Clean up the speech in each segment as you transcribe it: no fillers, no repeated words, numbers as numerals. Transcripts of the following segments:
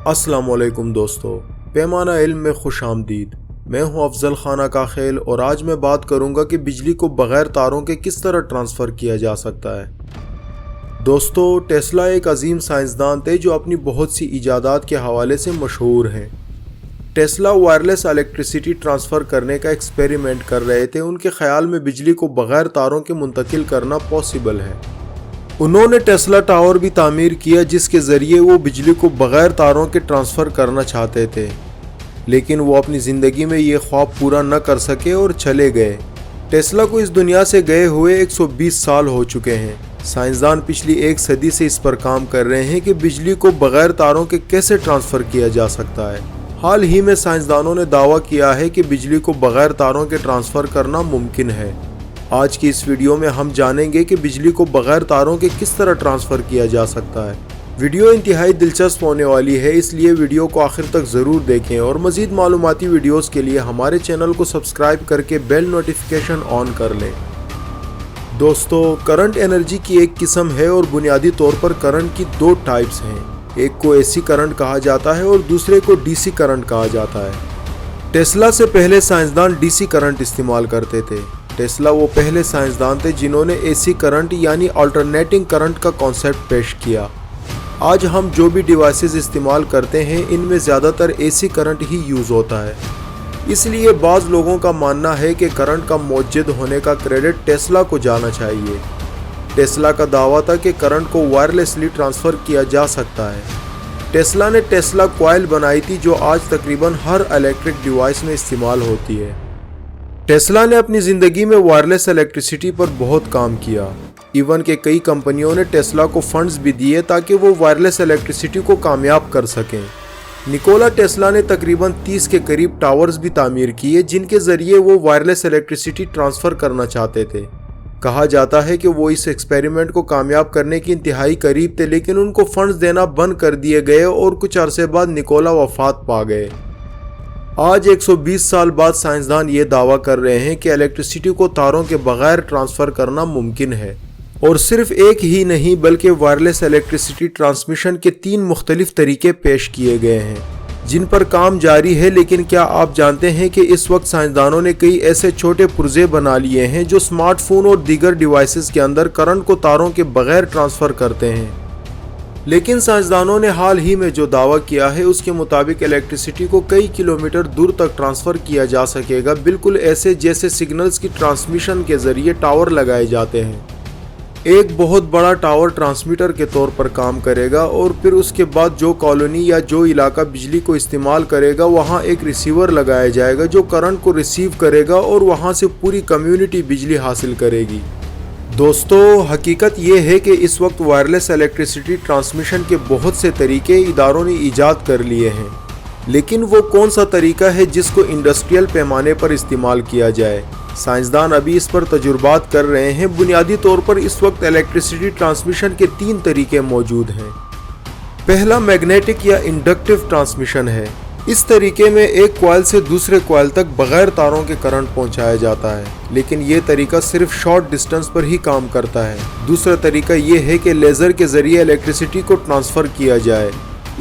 अस्सलाम वालेकुम दोस्तों, पैमाना इल्म में खुश आमदीद। मैं हूं अफजल खान काखेल और आज मैं बात करूंगा कि बिजली को बगैर तारों के किस तरह ट्रांसफ़र किया जा सकता है। दोस्तों, टेस्ला एक अजीम साइंसदान थे जो अपनी बहुत सी इजादात के हवाले से मशहूर हैं। टेस्ला वायरलेस इलेक्ट्रिसिटी ट्रांसफ़र करने का एक्सपेरिमेंट कर रहे थे। उनके ख्याल में बिजली को बगैर तारों के मुंतकिल करना पॉसिबल है। उन्होंने टेस्ला टावर भी तामीर किया जिसके ज़रिए वो बिजली को बग़ैर तारों के ट्रांसफ़र करना चाहते थे, लेकिन वो अपनी ज़िंदगी में ये ख्वाब पूरा न कर सके और चले गए। टेस्ला को इस दुनिया से गए हुए 120 साल हो चुके हैं। साइंसदान पिछली एक सदी से इस पर काम कर रहे हैं कि बिजली को बग़ैर तारों के कैसे ट्रांसफ़र किया जा सकता है। हाल ही में साइंसदानों ने दावा किया है कि बिजली को बग़ैर तारों के ट्रांसफ़र करना मुमकिन है। आज की इस वीडियो में हम जानेंगे कि बिजली को बगैर तारों के किस तरह ट्रांसफ़र किया जा सकता है। वीडियो इंतहाई दिलचस्प होने वाली है, इसलिए वीडियो को आखिर तक ज़रूर देखें और मज़ीद मालूमाती वीडियोस के लिए हमारे चैनल को सब्सक्राइब करके बेल नोटिफिकेशन ऑन कर लें। दोस्तों, करंट एनर्जी की एक किस्म है और बुनियादी तौर पर करंट की दो टाइप्स हैं। एक को एसी करंट कहा जाता है और दूसरे को डीसी करंट कहा जाता है। टेस्ला से पहले साइंसदान डीसी करंट इस्तेमाल करते थे। टेस्ला वो पहले साइंसदान थे जिन्होंने एसी करंट यानी अल्टरनेटिंग करंट का कॉन्सेप्ट पेश किया। आज हम जो भी डिवाइसेस इस्तेमाल करते हैं इनमें ज़्यादातर एसी करंट ही यूज़ होता है। इसलिए बाज़ लोगों का मानना है कि करंट का मौजूद होने का क्रेडिट टेस्ला को जाना चाहिए। टेस्ला का दावा था कि करंट को वायरलेसली ट्रांसफ़र किया जा सकता है। टेस्ला ने टेस्ला कॉइल बनाई थी जो आज तकरीबन हर इलेक्ट्रिक डिवाइस में इस्तेमाल होती है। टेस्ला ने अपनी ज़िंदगी में वायरलेस इलेक्ट्रिसिटी पर बहुत काम किया। इवन के कई कंपनियों ने टेस्ला को फंड्स भी दिए ताकि वो वायरलेस इलेक्ट्रिसिटी को कामयाब कर सकें। निकोला टेस्ला ने तकरीबन 30 के करीब टावर्स भी तामीर किए जिनके ज़रिए वो वायरलेस इलेक्ट्रिसिटी ट्रांसफ़र करना चाहते थे। कहा जाता है कि वो इस एक्सपेरिमेंट को कामयाब करने की इंतहाई करीब थे, लेकिन उनको फंड्स देना बंद कर दिए गए और कुछ अरसे बाद निकोला वफात पा गए। आज 120 साल बाद साइंसदान ये दावा कर रहे हैं कि इलेक्ट्रिसिटी को तारों के बगैर ट्रांसफ़र करना मुमकिन है। और सिर्फ एक ही नहीं बल्कि वायरलेस इलेक्ट्रिसिटी ट्रांसमिशन के 3 मुख्तलिफ तरीके पेश किए गए हैं जिन पर काम जारी है। लेकिन क्या आप जानते हैं कि इस वक्त साइंसदानों ने कई ऐसे छोटे पुर्जे बना लिए हैं जो स्मार्टफोन और दीगर डिवाइसेस के अंदर करंट को तारों के बगैर ट्रांसफ़र करते हैं। लेकिन साइंसदानों ने हाल ही में जो दावा किया है उसके मुताबिक इलेक्ट्रिसिटी को कई किलोमीटर दूर तक ट्रांसफ़र किया जा सकेगा, बिल्कुल ऐसे जैसे सिग्नल्स की ट्रांसमिशन के ज़रिए टावर लगाए जाते हैं। एक बहुत बड़ा टावर ट्रांसमीटर के तौर पर काम करेगा और फिर उसके बाद जो कॉलोनी या जो इलाका बिजली को इस्तेमाल करेगा वहाँ एक रिसीवर लगाया जाएगा जो करंट को रिसीव करेगा और वहाँ से पूरी कम्युनिटी बिजली हासिल करेगी। दोस्तों, हकीकत ये है कि इस वक्त वायरलेस इलेक्ट्रिसिटी ट्रांसमिशन के बहुत से तरीके इदारों ने ईजाद कर लिए हैं, लेकिन वो कौन सा तरीका है जिसको इंडस्ट्रियल पैमाने पर इस्तेमाल किया जाए। साइंसदान अभी इस पर तजुर्बात कर रहे हैं। बुनियादी तौर पर इस वक्त इलेक्ट्रिसिटी ट्रांसमिशन के 3 तरीके मौजूद हैं। पहला मैग्नेटिक या इंडक्टिव ट्रांसमिशन है। इस तरीके में एक कॉइल से दूसरे कॉइल तक बगैर तारों के करंट पहुंचाया जाता है, लेकिन ये तरीका सिर्फ शॉर्ट डिस्टेंस पर ही काम करता है। दूसरा तरीका ये है कि लेज़र के ज़रिए इलेक्ट्रिसिटी को ट्रांसफ़र किया जाए।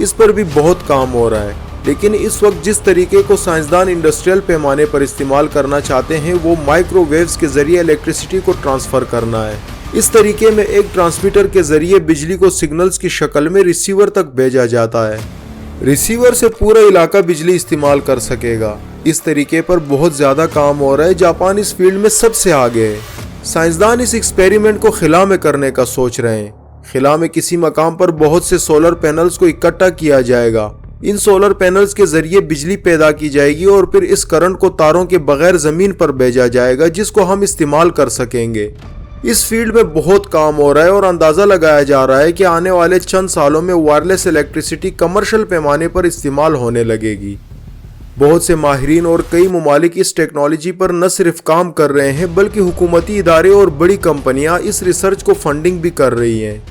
इस पर भी बहुत काम हो रहा है, लेकिन इस वक्त जिस तरीके को साइंसदान इंडस्ट्रियल पैमाने पर इस्तेमाल करना चाहते हैं वो माइक्रोवेव्स के ज़रिए इलेक्ट्रिसिटी को ट्रांसफ़र करना है। इस तरीके में एक ट्रांसमीटर के ज़रिए बिजली को सिग्नल्स की शक्ल में रिसीवर तक भेजा जाता है। रिसीवर से पूरा इलाका बिजली इस्तेमाल कर सकेगा। इस तरीके पर बहुत ज़्यादा काम हो रहा है। जापान इस फील्ड में सबसे आगे है। साइंसदान इस एक्सपेरिमेंट को खिला में करने का सोच रहे हैं। खिला में किसी मकाम पर बहुत से सोलर पैनल्स को इकट्ठा किया जाएगा। इन सोलर पैनल्स के ज़रिए बिजली पैदा की जाएगी और फिर इस करंट को तारों के बगैर ज़मीन पर भेजा जाएगा जिसको हम इस्तेमाल कर सकेंगे। इस फील्ड में बहुत काम हो रहा है और अंदाज़ा लगाया जा रहा है कि आने वाले चंद सालों में वायरलेस इलेक्ट्रिसिटी कमर्शियल पैमाने पर इस्तेमाल होने लगेगी। बहुत से माहिरीन और कई ममालिक इस टेक्नोलॉजी पर न सिर्फ काम कर रहे हैं बल्कि हुकूमती इदारे और बड़ी कंपनियां इस रिसर्च को फंडिंग भी कर रही हैं।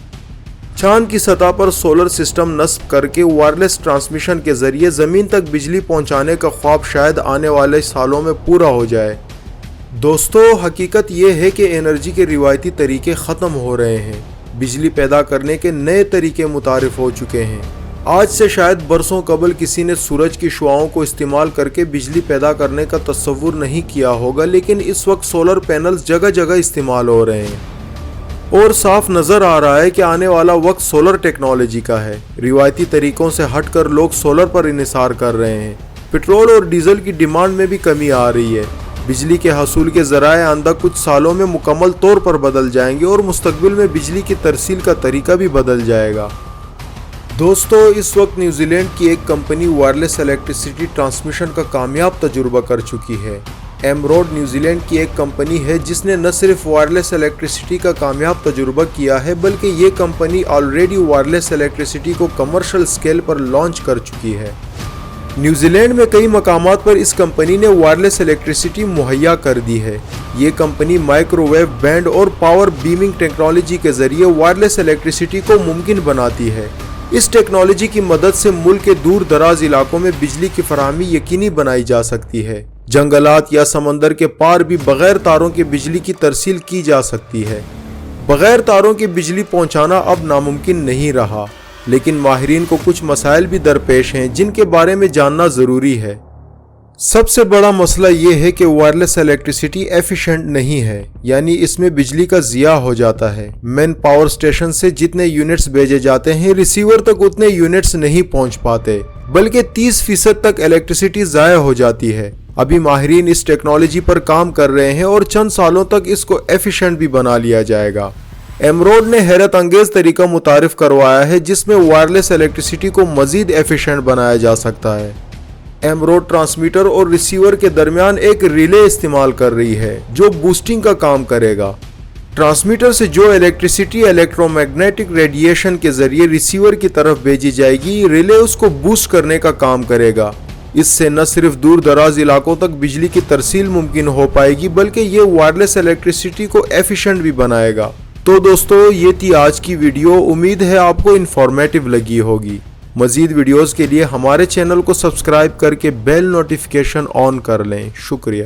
चांद की सतह पर सोलर सिस्टम नस्ब करके वायरलेस ट्रांसमिशन के ज़रिए ज़मीन तक बिजली पहुंचाने का ख्वाब शायद आने वाले सालों में पूरा हो जाए। दोस्तों, हकीकत ये है कि एनर्जी के रिवायती तरीके ख़त्म हो रहे हैं। बिजली पैदा करने के नए तरीके मुतारिफ हो चुके हैं। آج سے شاید برسوں قبل کسی نے سورج کی شعاؤں کو استعمال کر کے بجلی پیدا کرنے کا تصور نہیں کیا ہوگا، لیکن اس وقت سولر پینلز جگہ جگہ استعمال ہو رہے ہیں اور صاف نظر آ رہا ہے کہ آنے والا وقت سولر ٹیکنالوجی کا ہے۔ روایتی طریقوں سے ہٹ کر لوگ سولر پر انحصار کر رہے ہیں۔ پٹرول اور ڈیزل کی ڈیمانڈ میں بھی کمی آ رہی ہے۔ بجلی کے حصول کے ذرائع آئندہ کچھ سالوں میں مکمل طور پر بدل جائیں گے اور مستقبل میں بجلی کی ترسیل کا طریقہ بھی بدل جائے گا۔ دوستو، اس وقت نیوزی لینڈ کی ایک کمپنی وائرلیس الیکٹریسٹی ٹرانسمیشن کا کامیاب تجربہ کر چکی ہے۔ ایمروڈ نیوزی لینڈ کی ایک کمپنی ہے جس نے نہ صرف وائرلیس الیکٹریسٹی کا کامیاب تجربہ کیا ہے، بلکہ یہ کمپنی آلریڈی وائرلیس الیکٹریسٹی کو کمرشل سکیل پر لانچ کر چکی ہے۔ نیوزی لینڈ میں کئی مقامات پر اس کمپنی نے وائرلیس الیکٹریسٹی مہیا کر دی ہے۔ یہ کمپنی مائکرو ویو بینڈ اور پاور بیمنگ ٹیکنالوجی کے ذریعے وائرلیس الیکٹریسٹی کو ممکن بناتی ہے۔ اس ٹیکنالوجی کی مدد سے ملک کے دور دراز علاقوں میں بجلی کی فراہمی یقینی بنائی جا سکتی ہے۔ جنگلات یا سمندر کے پار بھی بغیر تاروں کے بجلی کی ترسیل کی جا سکتی ہے۔ بغیر تاروں کے بجلی پہنچانا اب ناممکن نہیں رہا، لیکن ماہرین کو کچھ مسائل بھی درپیش ہیں جن کے بارے میں جاننا ضروری ہے۔ سب سے بڑا مسئلہ یہ ہے کہ وائرلیس الیکٹریسٹی ایفیشینٹ نہیں ہے، یعنی اس میں بجلی کا ضیاع ہو جاتا ہے۔ مین پاور سٹیشن سے جتنے یونٹس بھیجے جاتے ہیں، ریسیور تک اتنے یونٹس نہیں پہنچ پاتے، بلکہ 30% تک الیکٹریسٹی ضائع ہو جاتی ہے۔ ابھی ماہرین اس ٹیکنالوجی پر کام کر رہے ہیں اور چند سالوں تک اس کو ایفیشینٹ بھی بنا لیا جائے گا۔ ایمروڈ نے حیرت انگیز طریقہ متعارف کروایا ہے جس میں وائرلیس الیکٹریسٹی کو مزید ایفیشینٹ بنایا جا سکتا ہے۔ ایمروڈ ٹرانسمیٹر اور ریسیور کے درمیان ایک ریلے استعمال کر رہی ہے جو بوسٹنگ کا کام کرے گا۔ ٹرانسمیٹر سے جو الیکٹریسٹی الیکٹرو میگنیٹک ریڈیشن کے ذریعے ریسیور کی طرف بھیجی جائے گی، ریلے اس کو بوسٹ کرنے کا کام کرے گا۔ اس سے نہ صرف دور دراز علاقوں تک بجلی کی ترسیل ممکن ہو پائے گی، بلکہ یہ وائرلیس الیکٹریسٹی کو ایفیشینٹ بھی بنائے گا۔ تو دوستو، یہ تھی آج کی ویڈیو۔ امید ہے آپ کو انفارمیٹیو لگی ہوگی۔ مزید ویڈیوز کے لیے ہمارے چینل کو سبسکرائب کر کے بیل نوٹیفیکیشن آن کر لیں۔ شکریہ۔